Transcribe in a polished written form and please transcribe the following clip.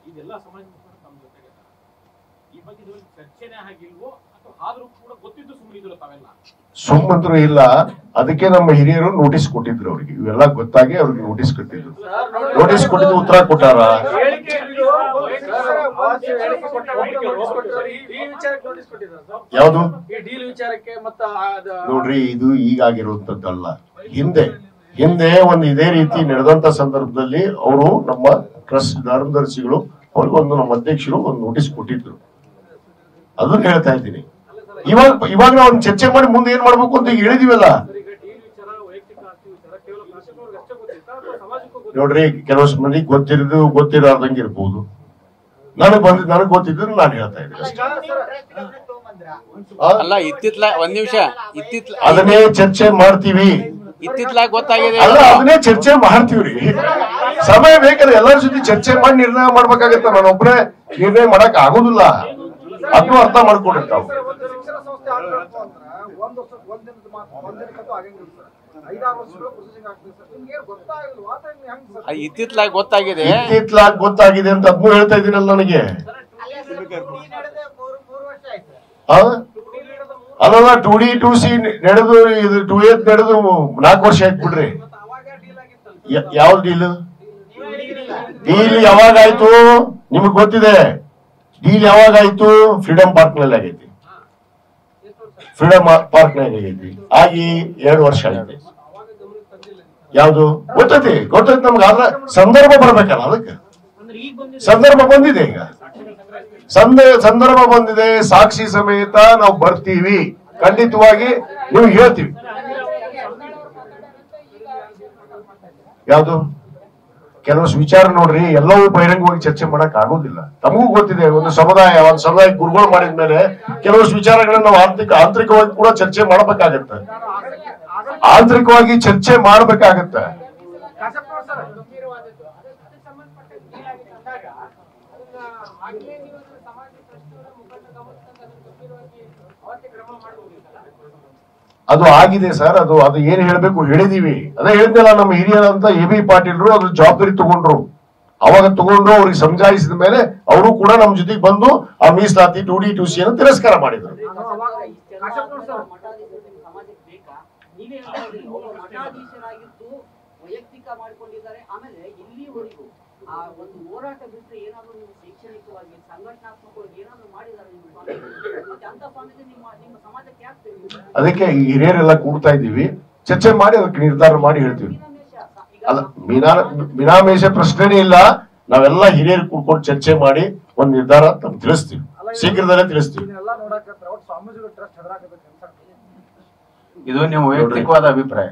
ಇದೆಲ್ಲ ಸಮಾಜ ತಮ್ಮ ಜೊತೆಗೆ ಈ ಬಗ್ಗೆ ಚರ್ಚೆನೇ ಆಗಿಲ್ವೋ ಅಥವಾ ಆದ್ರೂ ಕೂಡ ಗೊತ್ತಿದ್ದು ಸುಮ್ಮನಿದ್ರು ತಾವೆಲ್ಲ ಸುಮ್ಮಂತರೂ ಇಲ್ಲ. ಅದಕ್ಕೆ ನಮ್ಮ ಹಿರಿಯರು ನೋಟಿಸ್ ಕೊಟ್ಟಿದ್ರು ಅವ್ರಿಗೆ, ಇವೆಲ್ಲ ಗೊತ್ತಾಗಿ ಅವ್ರಿಗೆ ನೋಟಿಸ್ ಕೊಟ್ಟಿದ್ರು. ನೋಟಿಸ್ ಕೊಟ್ಟಿದ್ದು ಉತ್ತರ ಕೊಟ್ಟಾರ. ಯಾವುದು ನೋಡ್ರಿ, ಇದು ಈಗಾಗಿರುವಂತದ್ದಲ್ಲ. ಹಿಂದೆ ಒಂದು ಇದೇ ರೀತಿ ನಡೆದಂತ ಸಂದರ್ಭದಲ್ಲಿ ಅವರು ನಮ್ಮ ಟ್ರಸ್ಟ್ ಧರ್ಮದರ್ಶಿಗಳು ಅವ್ರಿಗೊಂದು ನಮ್ಮ ಅಧ್ಯಕ್ಷರು ಒಂದು ನೋಟಿಸ್ ಕೊಟ್ಟಿದ್ರು. ಅದನ್ನ ಹೇಳ್ತಾ ಇದ್ದೀನಿ. ಇವಾಗ ನಾವು ಚರ್ಚೆ ಮಾಡಿ ಮುಂದೆ ಏನ್ ಮಾಡ್ಬೇಕು ಅಂತ ಈಗ ಹೇಳಿದಿವಲ್ಲ. ನೋಡ್ರಿ, ಕೆಲವು ಮಂದಿಗೆ ಗೊತ್ತಿರಾರ್ದಂಗೆ ಇರ್ಬೋದು. ನನಗ್ ಗೊತ್ತಿದ್ರು ನಾನು ಹೇಳ್ತಾ ಇದ್ದೀನಿ. ಒಂದ್ ನಿಮಿಷ, ಅದನ್ನೇ ಚರ್ಚೆ ಮಾಡ್ತೀವಿ. ಗೊತ್ತಾಗಿದೆ ಅಲ್ಲ, ಅದನ್ನೇ ಚರ್ಚೆ ಮಾಡ್ತೀವ್ರಿ. ಸಮಯ ಬೇಕಲ್ಲ, ಎಲ್ಲರ ಜೊತೆ ಚರ್ಚೆ ಮಾಡಿ ನಿರ್ಣಯ ಮಾಡ್ಬೇಕಾಗತ್ತ. ನಾನೊಬ್ರೇ ನಿರ್ಣಯ ಮಾಡಕ್ ಆಗೋದಿಲ್ಲ. ಅದನ್ನು ಅರ್ಥ ಮಾಡ್ಕೊಂಡಿರ್ತಾವ. ಗೊತ್ತಾಗಿದೆ ಅಂತ ಅದನ್ನು ಹೇಳ್ತಾ ಇದ್ದೀನಲ್ಲ. ನನಗೆ ಅಲ್ಲ, 2D 2C ನಡೆದು, ಇದು 2A ನಡೆದು 4 ವರ್ಷ ಆಯ್ತು ಬಿಡ್ರಿ. ಯಾವ್ದು ಡೀಲ್ ಯಾವಾಗಾಯ್ತು ನಿಮಗ್ ಗೊತ್ತಿದೆ. ಡೀಲ್ ಯಾವಾಗಾಯ್ತು? ಫ್ರೀಡಂ ಪಾರ್ಕ್ ನಲ್ಲಿ ಆಗೈತಿ. ಫ್ರೀಡಂ ಪಾರ್ಕ್ ನಾಗ ಆಗೈತಿ ಆಗಿ 2 ವರ್ಷ ಆಗಿದೆ. ಯಾವ್ದು ಗೊತ್ತೈತಿ ನಮ್ಗೆ. ಆದ್ರ ಸಂದರ್ಭ ಬರ್ಬೇಕಲ್ಲ, ಅದಕ್ಕೆ ಸಂದರ್ಭ ಬಂದಿದೆ. ಈಗ ಸಂದರ್ಭ ಬಂದಿದೆ. ಸಾಕ್ಷಿ ಸಮೇತ ನಾವು ಬರ್ತೀವಿ, ಖಂಡಿತವಾಗಿ ನೀವು ಹೇಳ್ತೀವಿ. ಯಾವ್ದು ಕೆಲವು ವಿಚಾರ ನೋಡ್ರಿ, ಎಲ್ಲವೂ ಬಹಿರಂಗವಾಗಿ ಚರ್ಚೆ ಮಾಡಕ್ ಆಗೋದಿಲ್ಲ. ತಮಗೂ ಗೊತ್ತಿದೆ, ಒಂದು ಸಮುದಾಯ ಗುರುಗಳು ಮಾಡಿದ್ಮೇಲೆ ಕೆಲವು ವಿಚಾರಗಳನ್ನ ನಾವು ಆಂತರಿಕವಾಗಿ ಕೂಡ ಚರ್ಚೆ ಮಾಡಬೇಕಾಗತ್ತೆ. ಆಂತರಿಕವಾಗಿ ಚರ್ಚೆ ಮಾಡಬೇಕಾಗತ್ತೆ. ಅದು ಆಗಿದೆ ಸರ್. ಅದು ಏನ್ ಹೇಳ್ಬೇಕು ಹೇಳಿದೀವಿ. ಅದೇ ಹೇಳಿದ್ನಲ್ಲ, ನಮ್ಮ ಹಿರಿಯರಂತ AB ಪಾಟೀಲ್ರು ಅದ್ರ ಜವಾಬ್ದಾರಿ ತಗೊಂಡ್ರು. ಅವ್ರಿಗೆ ಸಮಜಾಯಿಸಿದ ಮೇಲೆ ಅವರು ಕೂಡ ನಮ್ಮ ಜೊತೆಗೆ ಬಂದು ಆ ಮೀಸಲಾತಿ 2D 2C ಅನ್ನು ತಿರಸ್ಕಾರ ಮಾಡಿದ್ರು. ಅದಕ್ಕೆ ಹಿರಿಯರೆಲ್ಲ ಕೂಡ್ತಾ ಇದ್ದೀವಿ, ಚರ್ಚೆ ಮಾಡಿ ಅದಕ್ಕೆ ನಿರ್ಧಾರ ಮಾಡಿ ಹೇಳ್ತೀವಿ. ಅಲ್ಲ, ಮೀನಾಮೇಷ ಪ್ರಶ್ನೆನೇ ಇಲ್ಲ. ನಾವೆಲ್ಲ ಹಿರಿಯರು ಕೂಡ್ಕೊಂಡು ಚರ್ಚೆ ಮಾಡಿ ಒಂದು ನಿರ್ಧಾರ ತಿಳಿಸ್ತೀವಿ, ಶೀಘ್ರದಲ್ಲೇ ತಿಳಿಸ್ತೀವಿ. ಇದು ನಿಮ್ಮ ವೈಯಕ್ತಿಕವಾದ ಅಭಿಪ್ರಾಯ.